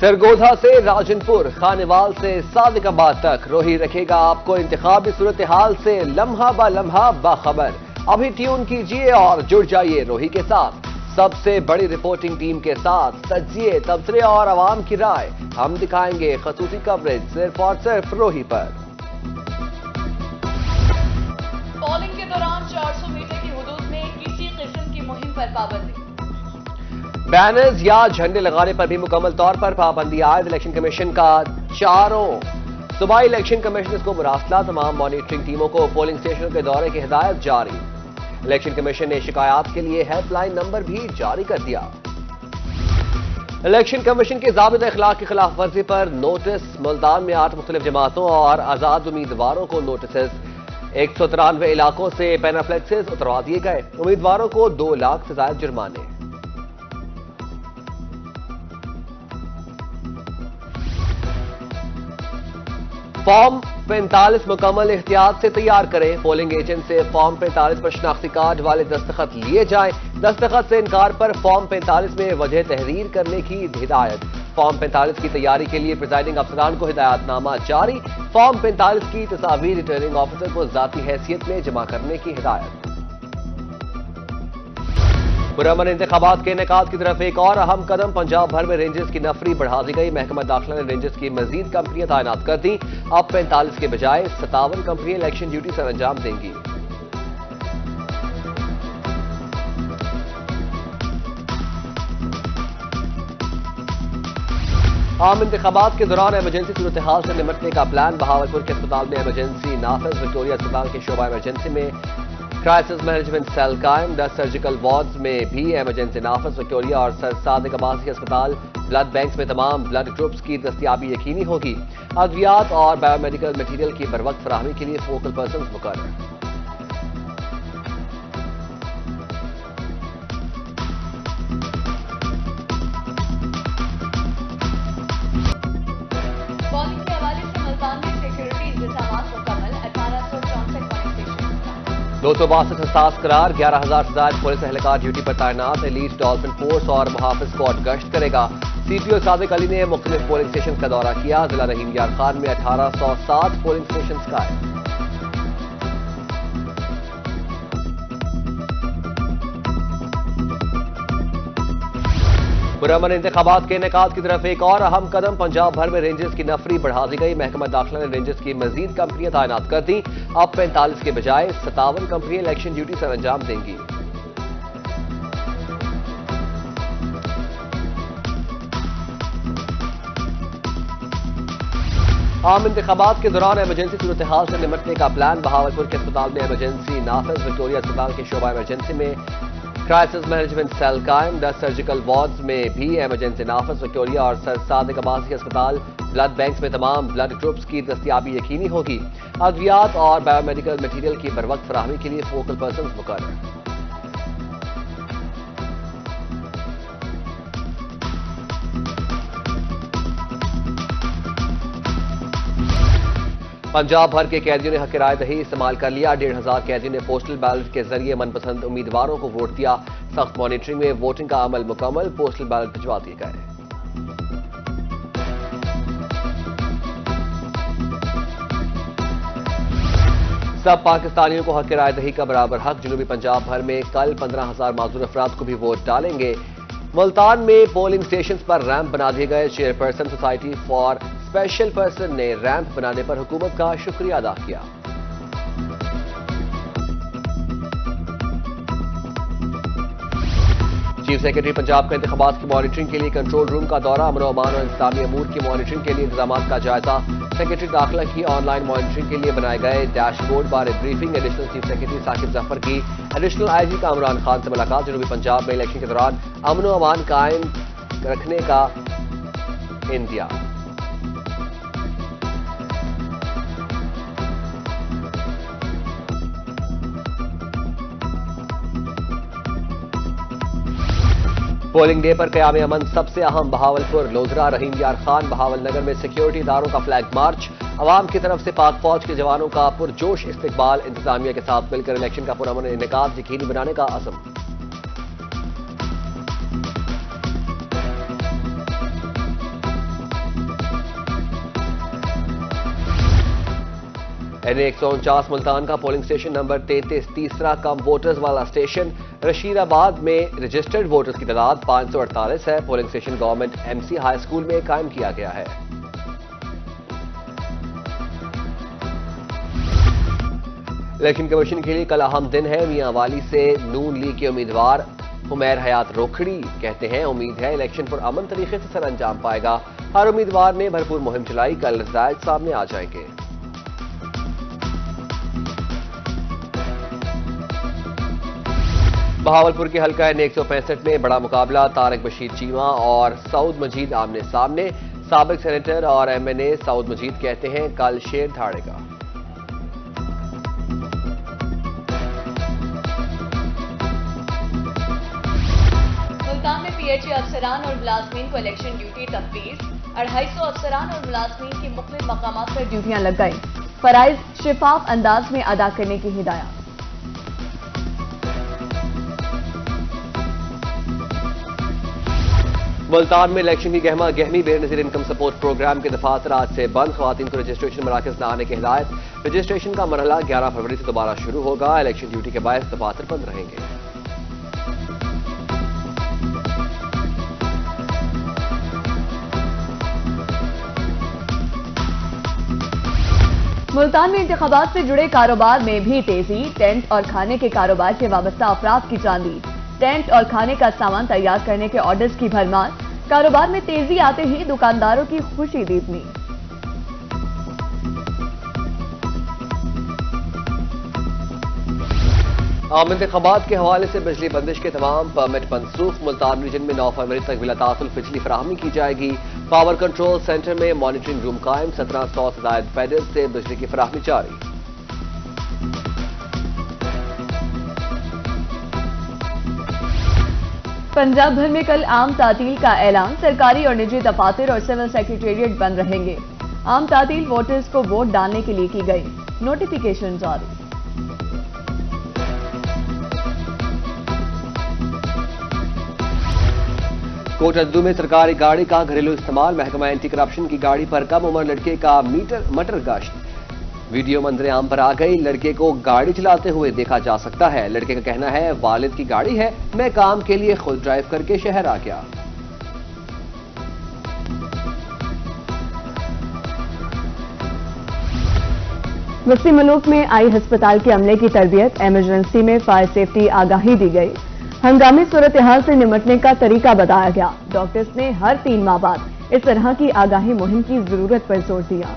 سرگودا سے راجنپور، خانیوال سے صادق آباد تک روہی رکھے گا آپ کو انتخابی صورتحال سے لمحہ با لمحہ باخبر۔ ابھی ٹیون کیجئے اور جڑ جائیے روہی کے ساتھ، سب سے بڑی رپورٹنگ ٹیم کے ساتھ تجزیے، تبصرے اور عوام کی رائے ہم دکھائیں گے خصوصی کوریج صرف اور صرف روہی پر۔ پولنگ کے دوران 400 میٹر کی حدود میں کسی قسم کی مہم پر پابندی۔ بینرز یا جھنڈے لگانے پر بھی مکمل طور پر پابندی عائد۔ الیکشن کمیشن کا چاروں صوبائی الیکشن کمیشنز کو مراسلہ، تمام مانیٹرنگ ٹیموں کو پولنگ اسٹیشنوں کے دورے کی ہدایت جاری۔ الیکشن کمیشن نے شکایات کے لیے ہیلپ لائن نمبر بھی جاری کر دیا۔ الیکشن کمیشن کے ضابط اخلاق کی خلاف ورزی پر نوٹس، ملتان میں 8 مختلف جماعتوں اور آزاد امیدواروں کو نوٹسز، 193 علاقوں سے پینافلیکسز اتروا دیے گئے، امیدواروں کو 2 لاکھ سے زائد جرمانے۔ فارم 45 مکمل احتیاط سے تیار کریں، پولنگ ایجنٹ سے فارم 45 پر شناختی کارڈ والے دستخط لیے جائیں، دستخط سے انکار پر فارم 45 میں وجہ تحریر کرنے کی ہدایت۔ فارم 45 کی تیاری کے لیے پریزائڈنگ افسران کو ہدایت نامہ جاری، فارم 45 کی تصاویر ریٹرننگ آفیسر کو ذاتی حیثیت میں جمع کرنے کی ہدایت۔ پرامن انتخابات کے انعقاد کی طرف ایک اور اہم قدم، پنجاب بھر میں رینجز کی نفری بڑھا دی گئی، محکمہ داخلہ نے رینجز کی مزید کمپنیاں تعینات کر دیں، اب 45 کے بجائے 57 کمپنیاں الیکشن ڈیوٹی سر انجام دیں گی۔ عام انتخابات کے دوران ایمرجنسی صورتحال سے نمٹنے کا پلان، بہاولپور کے اسپتال میں ایمرجنسی نافذ، وکٹوریہ اسپتال کے شعبہ ایمرجنسی میں کرائسس مینجمنٹ سیل قائم، 10 سرجیکل وارڈز میں بھی ایمرجنسی نافذ، وکٹوریہ اور سر صادق عباسی اسپتال بلڈ بینکس میں تمام بلڈ گروپس کی دستیابی یقینی ہوگی، ادویات اور بایو میڈیکل مٹیریل کی بروقت فراہمی کے لیے فوکل پرسنز مقرر۔ پولنگ کے حوالے سے ملتان میں سیکورٹی انتظامات مکمل، 1864 پولنگ اسٹیشن۔ 262 حساس قرار، 11,000 سے زائد پولیس اہلکار ڈیوٹی پر تعینات، ایلیٹ ڈالفن فورس اور محافظ اسکواڈ گشت کرے گا۔ سی پی او صادق علی نے مختلف پولنگ اسٹیشن کا دورہ کیا، ضلع رحیم یار خان میں 1860 پولنگ اسٹیشن قائم۔ پرامن انتخابات کے انعقاد کی طرف ایک اور اہم قدم، پنجاب بھر میں رینجز کی نفری بڑھا دی گئی، محکمہ داخلہ نے رینجز کی مزید کمپنیاں تعینات کر دیں، اب 45 کے بجائے 57 کمپنیاں الیکشن ڈیوٹی سر انجام دیں گی۔ عام انتخابات کے دوران ایمرجنسی صورتحال سے نمٹنے کا پلان، بہاولپور کے اسپتال میں ایمرجنسی نافذ، وکٹوریہ اسپتال کے شعبہ ایمرجنسی میں کرائسس مینجمنٹ سیل قائم، 10 سرجیکل وارڈز میں بھی ایمرجنسی نافذ، وکٹوریہ اور سر صادق عباسی اسپتال بلڈ بینکس میں تمام بلڈ گروپس کی دستیابی یقینی ہوگی، ادویات اور بایو میڈیکل مٹیریل کی بروقت فراہمی کے لیے فوکل پرسنز مقرر۔ پنجاب بھر کے قیدیوں نے حق رائے دہی استعمال کر لیا، 1,500 قیدیوں نے پوسٹل بیلٹ کے ذریعے من پسند امیدواروں کو ووٹ دیا، سخت مانیٹرنگ میں ووٹنگ کا عمل مکمل، پوسٹل بیلٹ بھجوا دیے گئے۔ سب پاکستانیوں کو حق رائے دہی کا برابر حق، جنوبی پنجاب بھر میں کل 15,000 معذور افراد کو بھی ووٹ ڈالیں گے۔ ملتان میں پولنگ اسٹیشنز پر ریمپ بنا دیے گئے، chairperson society for special person نے ریمپ بنانے پر حکومت کا شکریہ ادا کیا۔ چیف سیکرٹری پنجاب کا انتخابات کی مانیٹرنگ کے لیے کنٹرول روم کا دورہ، امن و امان اور انتظامی امور کی مانیٹرنگ کے لیے انتظامات کا جائزہ، سیکرٹری داخلہ کی آن لائن مانیٹرنگ کے لیے بنائے گئے ڈیش بورڈ بارے briefing, additional chief secretary Saqib Zafar کی additional I G Kamran Khan سے ملاقات، جنوبی پنجاب میں الیکشن کے دوران امن و امان قائم رکھنے کا انڈیا۔ پولنگ ڈے پر قیام امن سب سے اہم، بہاولپور، لودھرا، رحیم یار خان، بہاول نگر میں سیکیورٹی اداروں کا فلیگ مارچ، عوام کی طرف سے پاک فوج کے جوانوں کا پرجوش استقبال، انتظامیہ کے ساتھ مل کر الیکشن کا پرامن انعقاد یقینی بنانے کا عزم۔ NA-149 ملتان کا پولنگ اسٹیشن نمبر 33 تیسرا کم ووٹرز والا اسٹیشن رشید آباد میں رجسٹرڈ ووٹرز کی تعداد 548 ہے۔ Polling station government MC high school میں قائم کیا گیا ہے۔ الیکشن کمیشن کے لیے کل اہم دن ہے۔ میاں والی سے نون لیگ کے امیدوار حمیر حیات روکھڑی کہتے ہیں امید ہے الیکشن پر امن طریقے سے سر انجام پائے گا۔ ہر امیدوار نے بھرپور مہم چلائی، کل نتائج سامنے آ جائیں گے۔ بہاولپور کے حلقہ NA-165 میں بڑا مقابلہ، طارق بشیر چیمہ اور سعود مجید آمنے سامنے۔ سابق سینیٹر اور MNA سعود مجید کہتے ہیں کل شیر دھاڑے گا۔ ملتان میں PHA افسران اور ملازمین کو الیکشن ڈیوٹی تفویض، 250 افسران اور ملازمین کی مختلف مقامات پر ڈیوٹیاں لگ گئیں، فرائض شفاف انداز میں ادا کرنے کی ہدایت۔ ملتان میں الیکشن کی گہمی بے نظیر انکم سپورٹ پروگرام کے دفاتر آج سے بند، خواتین کو رجسٹریشن مراکز نہ آنے کی ہدایت۔ رجسٹریشن کا مرحلہ 11 فروری سے دوبارہ شروع ہوگا۔ الیکشن ڈیوٹی کے باعث دفاتر بند رہیں گے۔ ملتان میں انتخابات سے جڑے کاروبار میں بھی تیزی، ٹینٹ اور کھانے کے کاروبار کے وابستہ افراد کی چاندی، ٹینٹ اور کھانے کا سامان تیار کرنے کے آرڈرز کی بھرمار، کاروبار میں تیزی آتے ہی دکانداروں کی خوشی دیدنی۔ عام انتخابات کے حوالے سے بجلی بندش کے تمام پرمٹ منسوخ، ملتان ریجن میں 9 فروری تک بلا تعطل بجلی فراہمی کی جائے گی۔ پاور کنٹرول سینٹر میں مانیٹرنگ روم قائم، 1700 سے زائد فیڈر سے بجلی کی فراہمی جاری۔ پنجاب بھر میں کل عام تعطیل کا اعلان، سرکاری اور نجی دفاتر اور سول سیکریٹریٹ بند رہیں گے۔ عام تعطیل ووٹرز کو ووٹ ڈالنے کے لیے کی گئی، نوٹیفیکیشن جاری۔ کوٹردو میں سرکاری گاڑی کا گھریلو استعمال، محکمہ اینٹی کرپشن کی گاڑی پر کم عمر لڑکے کا مٹر گشت، ویڈیو منظر عام پر آ گئی، لڑکے کو گاڑی چلاتے ہوئے دیکھا جا سکتا ہے۔ لڑکے کا کہنا ہے والد کی گاڑی ہے، میں کام کے لیے خود ڈرائیو کر کے شہر آ گیا۔ وسطی ملوک میں آئی ہسپتال کے عملے کی تربیت، ایمرجنسی میں فائر سیفٹی آگاہی دی گئی، ہنگامی صورتحال سے نمٹنے کا طریقہ بتایا گیا۔ ڈاکٹرز نے ہر 3 ماہ بعد اس طرح کی آگاہی مہم کی ضرورت پر زور دیا۔